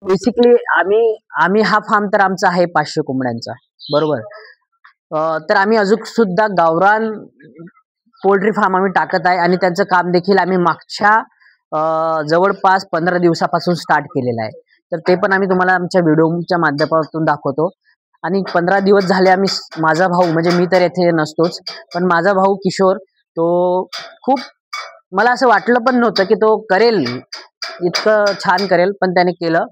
Basically आम्ही आम्ही हा फार्म तर आमचा आहे 500 कोंबड्यांचा, बरोबर. तर आम्ही अजून सुद्धा गावरान पोल्ट्री फार्म आम्ही टाकत आहे आणि त्यांचं काम देखील आम्ही मागच्या जवळपास 15 दिवसापासून स्टार्ट केलेलं आहे. तर ते पण आम्ही तुम्हाला आमच्या व्हिडिओच्या माध्यमातून दाखवतो. आणि 15 दिवस झाले आम्ही, माझा भाऊ म्हणजे मी तर येथे नसतोच, पण माझा भाऊ किशोर तो खूप, मला असं वाटलं पण नव्हतं की तो करेल, इतकं छान करेल, पण त्याने केलं.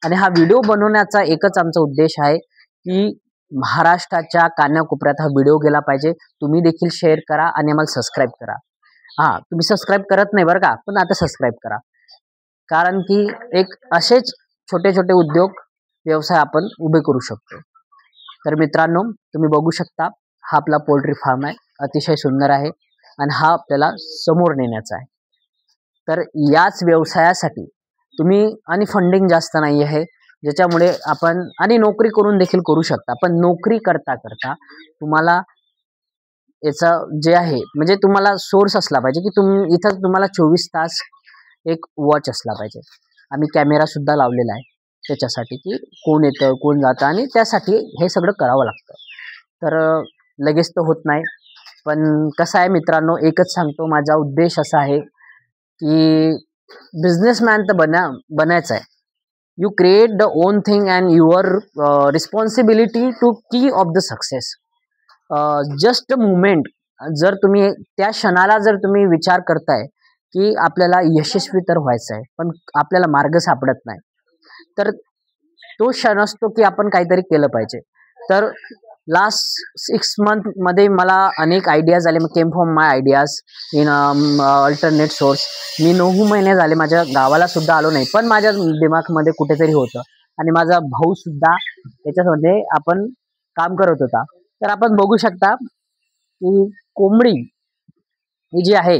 आणि हा व्हिडिओ बनवण्याचा एकच आमचा उद्देश आहे की महाराष्ट्राच्या कानाकोपऱ्यात हा व्हिडिओ गेला पाहिजे. तुम्ही देखील शेअर करा आणि आम्हाला सबस्क्राईब करा. हा, तुम्ही सबस्क्राईब करत नाही बरं का, पण आता सबस्क्राईब करा. कारण की एक असेच छोटे छोटे उद्योग व्यवसाय आपण उभे करू शकतो. तर मित्रांनो, तुम्ही बघू शकता, हा आपला पोल्ट्री फार्म आहे, अतिशय सुंदर आहे आणि हा आपल्याला समोर नेण्याचा आहे. तर याच व्यवसायासाठी तुम्ही, आणि फंडिंग जास्त नाही आहे, ज्याच्यामुळे आपण, आणि नोकरी करून देखील करू शकता. पण नोकरी करता करता तुम्हाला याचं जे आहे, म्हणजे तुम्हाला सोर्स असला पाहिजे की तुम्ही इथं, तुम्हाला 24 तास एक वॉच असला पाहिजे. आम्ही कॅमेरा सुद्धा लावलेला आहे त्याच्यासाठी की कोण येतं कोण जातं, आणि त्यासाठी हे सगळं करावं लागतं. तर लगेच तर होत नाही. पण कसं आहे मित्रांनो, एकच सांगतो, माझा उद्देश असा आहे की बिझनेसमॅन तर बनायचं आहे. You create the own thing and your responsibility to key of the success. Just moment, जर तुम्ही त्या क्षणाला जर तुम्ही विचार करताय की आपल्याला यशस्वी तर व्हायचं आहे, पण आपल्याला मार्ग सापडत नाही, तर तो क्षण असतो की आपण काहीतरी केलं पाहिजे. तर लास्ट 6 मंथमध्ये मला अनेक आयडियाज आले. मग came from my ideas in alternate source. मी 9 महिने झाले माझ्या गावाला सुद्धा आलो नाही, पण माझ्या दिमागमध्ये कुठेतरी होतं. आणि माझा भाऊ सुद्धा त्याच्यामध्ये आपण काम करत होता. तर आपण बघू शकता की कोंबडी ही जी आहे,